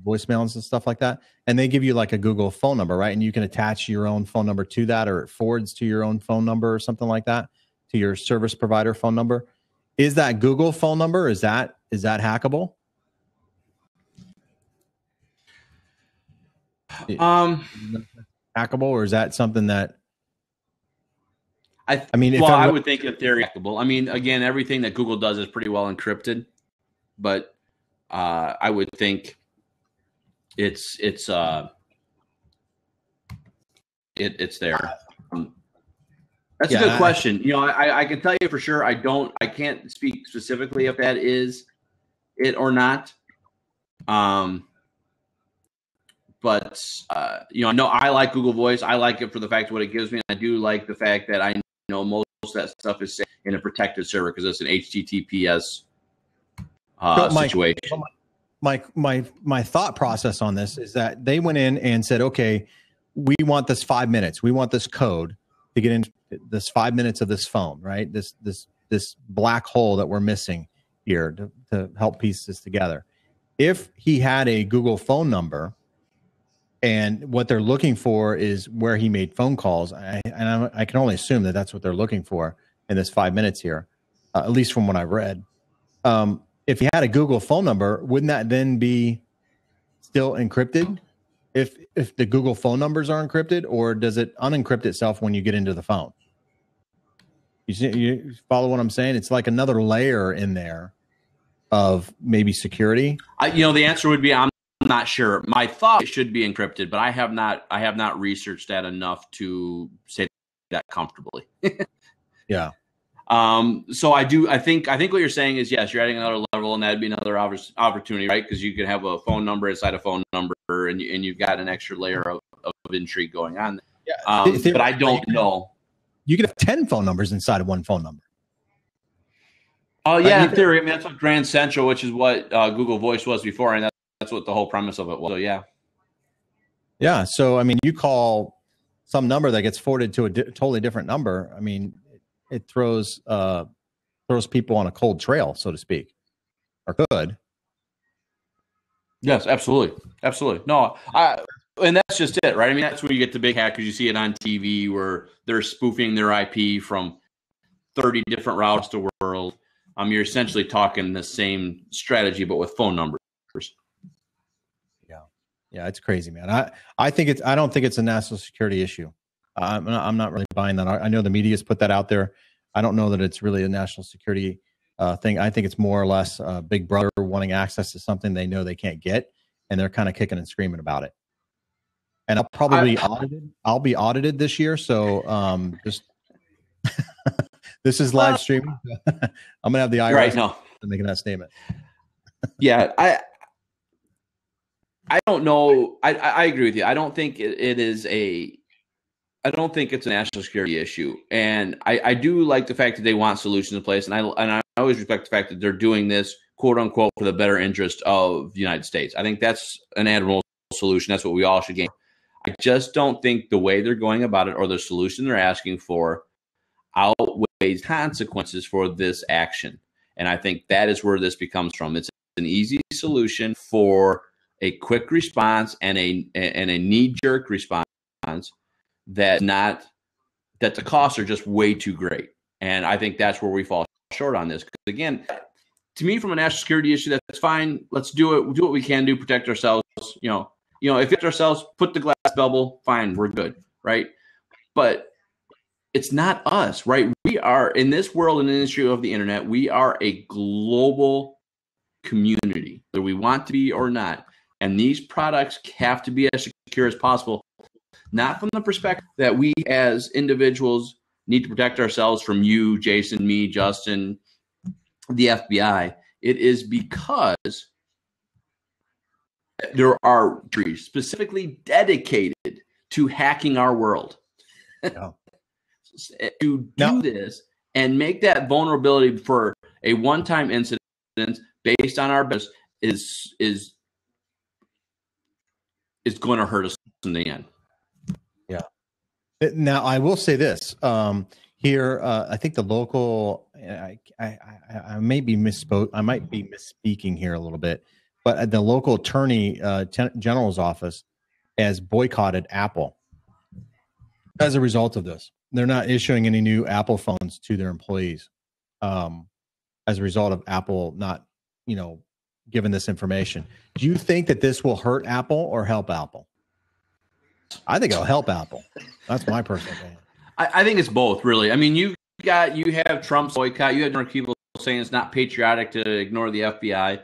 voicemails and stuff like that. And they give you like a Google phone number, right? And you can attach your own phone number to that, or it forwards to your own phone number or something like that, to your service provider phone number. Is that Google phone number? Is that hackable? Hackable, or is that something that I mean, well, I would think that they're hackable. I mean, again, everything that Google does is pretty well encrypted, but I would think it's there. That's a good question. I can tell you for sure. I can't speak specifically if that is it or not. But I know I like Google Voice. I like it for the fact of what it gives me. I do like the fact that I know most of that stuff is in a protected server because it's an HTTPS situation. My thought process on this is that they went in and said, okay, we want this 5 minutes. We want this code to get in this 5 minutes of this phone, right? This black hole that we're missing here to help piece this together. If he had a Google phone number, and what they're looking for is where he made phone calls, I can only assume that that's what they're looking for in this 5 minutes here, at least from what I've read. If he had a Google phone number, wouldn't that then be still encrypted? If the Google phone numbers are encrypted, or does it unencrypt itself when you get into the phone? You follow what I'm saying? It's like another layer in there of maybe security. The answer would be I'm not sure. My thought, it should be encrypted, but I have not researched that enough to say that comfortably. Yeah. So I think what you're saying is, yes, you're adding another level, and that'd be another opportunity, right? Because you could have a phone number inside a phone number, and you've got an extra layer of intrigue going on. Yeah. But I don't know. You could have 10 phone numbers inside of one phone number. Oh, yeah, in theory. I mean, that's what Grand Central, which is what Google Voice was before, and that's what the whole premise of it was. So, yeah. Yeah. So, I mean, you call some number that gets forwarded to a totally different number. I mean, it throws people on a cold trail, so to speak, or could. Yes, absolutely. Absolutely. No, and that's just it, right? I mean, that's where you get the big hackers. You see it on TV where they're spoofing their IP from 30 different routes to the world. You're essentially talking the same strategy, but with phone numbers. Yeah, it's crazy, man. I don't think it's a national security issue. I'm not really buying that. I know the media's put that out there. I don't know that it's really a national security thing. I think it's more or less Big Brother wanting access to something they know they can't get, and they're kind of kicking and screaming about it. And I'll probably I'll be audited this year, so just this is live streaming. I'm gonna have the IRS making that statement. Yeah, I don't know. I agree with you. I don't think I don't think it's a national security issue. And I do like the fact that they want solutions in place. And I always respect the fact that they're doing this, quote unquote, for the better interest of the United States. I think that's an admirable solution. That's what we all should gain. I just don't think the way they're going about it or the solution they're asking for outweighs consequences for this action. And I think that is where this becomes from. It's an easy solution for a quick response and a knee-jerk response that the costs are just way too great. And I think that's where we fall short on this. Because again, to me, from a national security issue, that's fine. Let's do it. We'll do what we can do, protect ourselves. If it's ourselves, put the glass bubble, fine, we're good, right? But it's not us, right? We are, in this world and industry of the internet, we are a global community, whether we want to be or not. And these products have to be as secure as possible, not from the perspective that we as individuals need to protect ourselves from you, Jason, me, Justin, the FBI. It is because there are trees specifically dedicated to hacking our world. Yeah. To do this and make that vulnerability for a one-time incident based on our business is going to hurt us in the end. Yeah. Now, I will say this. Here, I think the local I may be misspoke. I might be misspeaking here a little bit, but the local attorney general's office has boycotted Apple as a result of this. They're not issuing any new Apple phones to their employees as a result of Apple not, giving this information. Do you think that this will hurt Apple or help Apple? I think it'll help Apple. That's my personal opinion. I think it's both, really. I mean, you have Trump's boycott. You have different people saying it's not patriotic to ignore the FBI.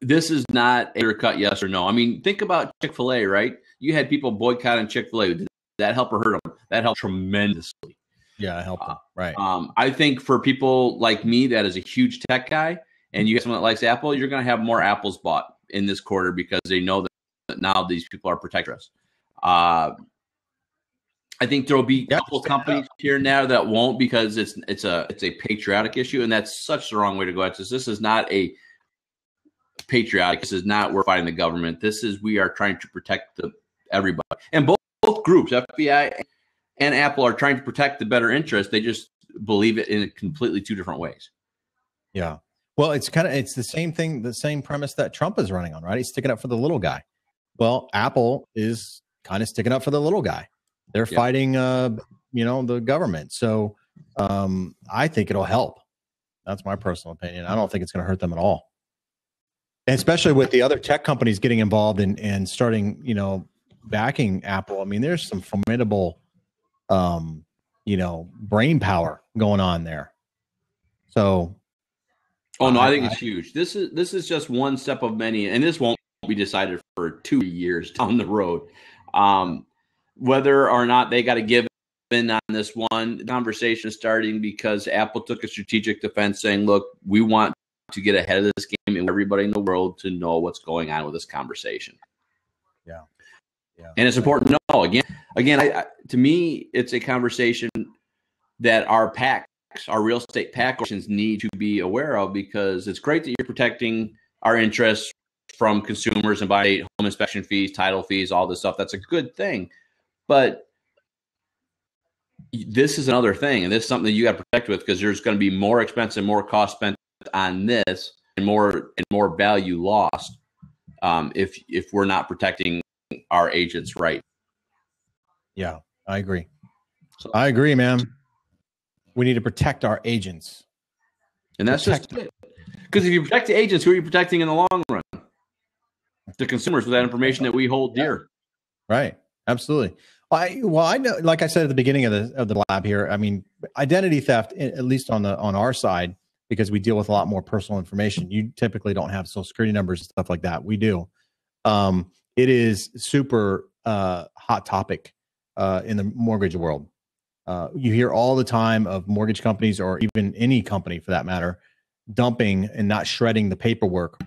This is not a cut yes or no. I mean, think about Chick-fil-A, right? You had people boycotting Chick-fil-A. Did that help or hurt them? That helped tremendously. Yeah, it helped them. Right. I think for people like me, that is a huge tech guy, and you have someone that likes Apple, you're going to have more Apples bought in this quarter because they know that now these people are protecting us. I think there will be a couple companies here and there that won't because it's a patriotic issue, and that's such the wrong way to go at this. This is not a patriotic. This is not we're fighting the government. This is we are trying to protect everybody, and both groups, FBI and Apple, are trying to protect the better interest. They just believe it in completely two different ways. Yeah. Well, it's the same thing, the same premise that Trump is running on, right? He's sticking up for the little guy. Well, Apple is kind of sticking up for the little guy. They're fighting, the government. So I think it'll help. That's my personal opinion. I don't think it's going to hurt them at all. And especially with the other tech companies getting involved and starting, backing Apple. I mean, there's some formidable, brain power going on there. So. Oh no, I think it's huge. This is just one step of many, and this won't be decided for 2 years down the road. Whether or not they got to give in on this one, the conversation is starting because Apple took a strategic defense saying, look, we want to get ahead of this game and everybody in the world to know what's going on with this conversation. Yeah. And it's important to know. Again, to me, it's a conversation that our real estate PAC organizations need to be aware of, because it's great that you're protecting our interests from consumers and by home inspection fees, title fees, all this stuff. That's a good thing. But this is another thing, and this is something that you got to protect with, because there's going to be more expense and more cost spent on this, and more value lost if we're not protecting our agents right. Yeah, I agree. I agree, man. We need to protect our agents, and that's just it. Because if you protect the agents, who are you protecting in the long run? The consumers with that information that we hold dear. Right. Absolutely. I know, like I said at the beginning of the lab here, I mean, identity theft, at least on our side, because we deal with a lot more personal information. You typically don't have social security numbers and stuff like that. We do. It is super hot topic in the mortgage world. You hear all the time of mortgage companies, or even any company for that matter, dumping and not shredding the paperwork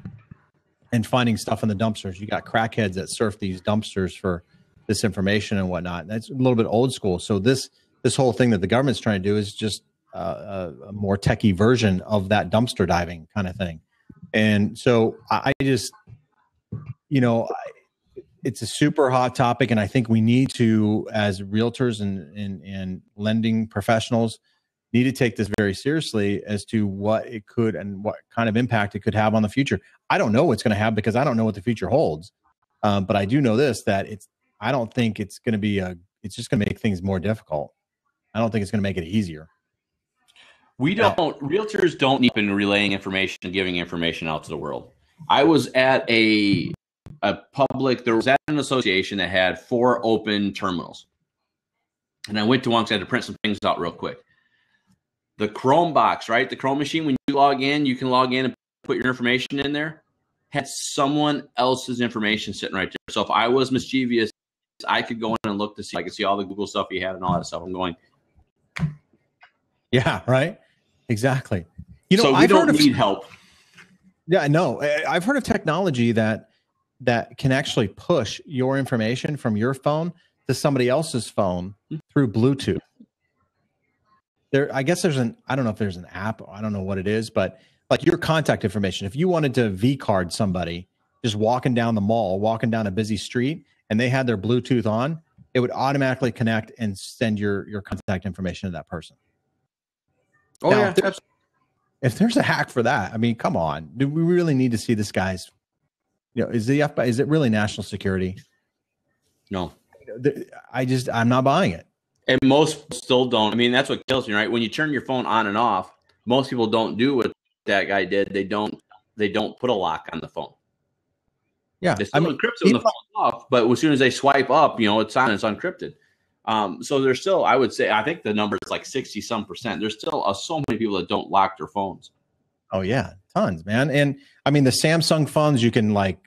and finding stuff in the dumpsters. You got crackheads that surf these dumpsters for this information and whatnot. That's a little bit old school. So this whole thing that the government's trying to do is just a more techie version of that dumpster diving kind of thing. And so I just, it's a super hot topic, and I think we need to, as realtors and lending professionals, need to take this very seriously as to what it could and what kind of impact it could have on the future. I don't know what's going to have, because I don't know what the future holds. But I do know this, that I don't think it's going to be it's just going to make things more difficult. I don't think it's going to make it easier. Realtors don't need to be relaying information and giving information out to the world. I was at there was an association that had 4 open terminals. And I went to one because I had to print some things out real quick. The Chrome box, right? The Chrome machine, when you log in, you can log in and put your information in there. Had someone else's information sitting right there. So if I was mischievous, I could go in and look to see. I could see all the Google stuff he had and all that stuff. I'm going. Yeah, right. Exactly. So we don't need help. Yeah, no. I've heard of technology that can actually push your information from your phone to somebody else's phone through Bluetooth. I guess I don't know if there's an app. I don't know what it is, but like your contact information. If you wanted to V-card somebody just walking down the mall, walking down a busy street, and they had their Bluetooth on, it would automatically connect and send your contact information to that person. Oh, Now, yeah. if there's a hack for that, I mean, come on. Do we really need to see this guy's, is it really national security? No. I'm not buying it. And most still don't. I mean, that's what kills me, right? When you turn your phone on and off, most people don't do what that guy did. They don't put a lock on the phone. Yeah. They still encrypt it when the phone's off, but as soon as they swipe up, it's on, it's unencrypted. So there's still, I would say, I think the number is like 60-some%. There's still so many people that don't lock their phones. Oh yeah, tons, man. And I mean, the Samsung phones, you can like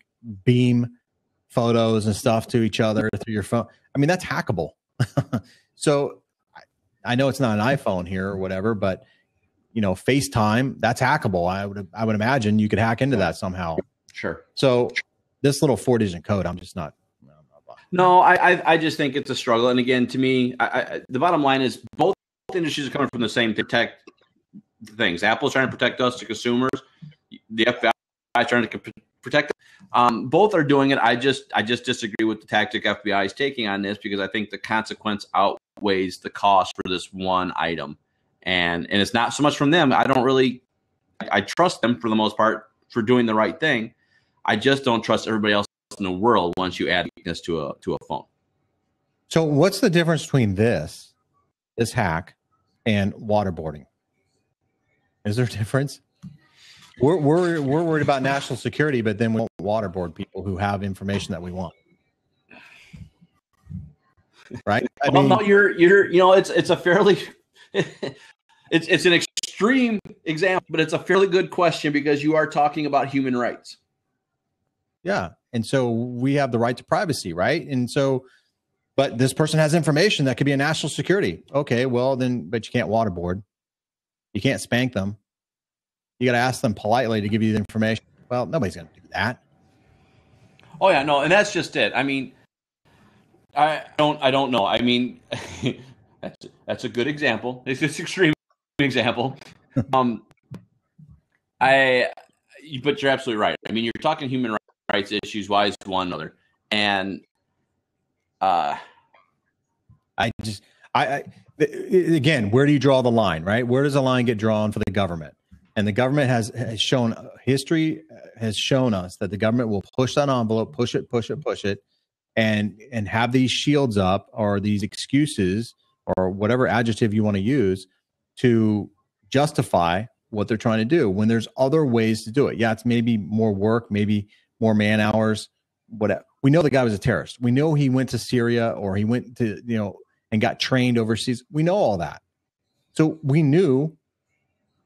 beam photos and stuff to each other through your phone. I mean, that's hackable. So I know it's not an iPhone here or whatever, but FaceTime, that's hackable. I would imagine you could hack into that somehow. Sure. So this little 4-digit code, I'm just not. No, I just think it's a struggle. And again, to me, the bottom line is both industries are coming from the same protect things. Apple's trying to protect us to consumers. The FBI is trying to protect them. Both are doing it. I just disagree with the tactic FBI is taking on this because I think the consequence outweighs the cost for this one item. And it's not so much from them. I trust them for the most part for doing the right thing. I just don't trust everybody else in the world once you add weakness to a phone. So what's the difference between this hack and waterboarding? Is there a difference? We're worried about national security, but then we won't waterboard people who have information that we want. Right? No, you're it's a fairly it's an extreme example, but it's a fairly good question because you are talking about human rights. Yeah. And so we have the right to privacy, right? And so, but this person has information that could be a national security. Okay, well then, but you can't waterboard. You can't spank them. You got to ask them politely to give you the information. Well, nobody's going to do that. Oh yeah, no, and that's just it. I mean, I don't know. I mean, that's a good example. It's an extreme example. But you're absolutely right. I mean, you're talking human rights issues. Why is one another? And again, where do you draw the line, right? Where does the line get drawn for the government? And the government has shown, history has shown us that the government will push that envelope, push it, and have these shields up or these excuses or whatever adjective you want to use to justify what they're trying to do when there's other ways to do it. Yeah, it's maybe more work, maybe more man hours, whatever. We know the guy was a terrorist. We know he went to Syria or he went to, and got trained overseas. We know all that. So we knew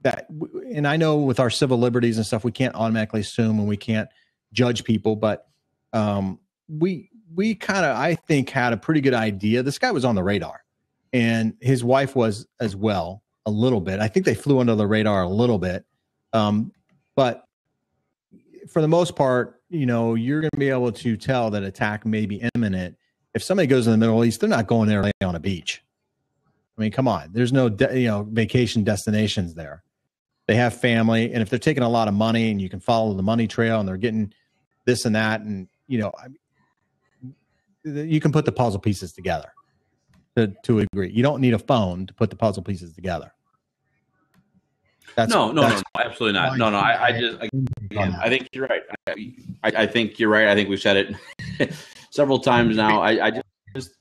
that, and I know with our civil liberties and stuff, we can't automatically assume and we can't judge people, but we kind of, I think, had a pretty good idea. This guy was on the radar and his wife was as well, a little bit. I think they flew under the radar a little bit. But for the most part, you're going to be able to tell that attack may be imminent. If somebody goes in the Middle East, they're not going there to lay on a beach. I mean, come on, there's no, vacation destinations there. They have family. And if they're taking a lot of money and you can follow the money trail and they're getting this and that, and, you can put the puzzle pieces together to agree. You don't need a phone to put the puzzle pieces together. No, absolutely not. No, I think you're right. I think you're right. I think we've said it several times now. I just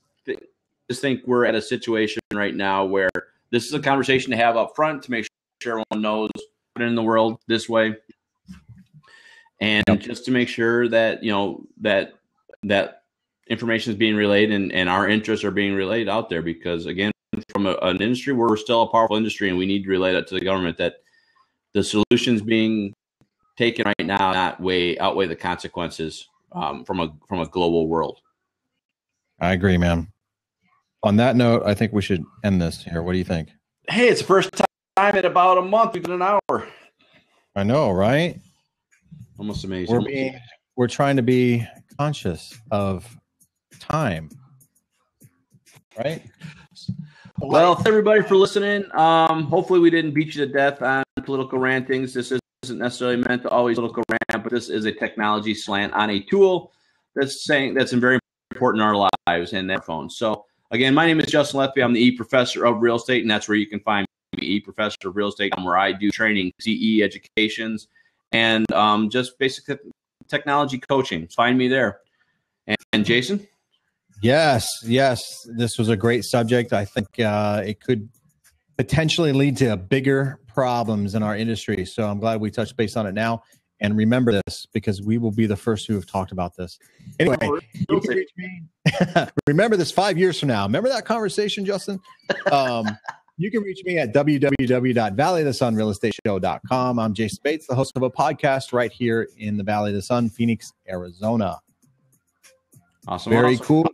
think we're at a situation right now where this is a conversation to have up front to make sure everyone knows what in the world this way, and just to make sure that that information is being relayed and our interests are being relayed out there. Because again, from an industry, we're still a powerful industry, and we need to relay that to the government that the solutions being taken right now outweigh the consequences from a global world. I agree, man. On that note, I think we should end this here. What do you think? Hey, it's the first time in about a month we've done an hour. I know, right? Almost amazing. We're trying to be conscious of time, right? Well, thank everybody for listening. Hopefully we didn't beat you to death on political rantings. This isn't necessarily meant to always political rant, but this is a technology slant on a tool that's very important in our lives and their phones. So again, my name is Justin Lethby. I'm the professor of real estate, and that's where you can find me. Professor of Real Estate, where I do training, CE educations, and just basic technology coaching. Find me there. And Jason? Yes. This was a great subject. I think it could potentially lead to bigger problems in our industry. So I'm glad we touched base on it now. And remember this, because we will be the first who have talked about this. Anyway, you can reach me. Remember this 5 years from now. Remember that conversation, Justin? You can reach me at www.valleyofthesunrealestateshow.com. I'm Jason Bates, the host of a podcast right here in the Valley of the Sun, Phoenix, Arizona. Awesome. Very cool.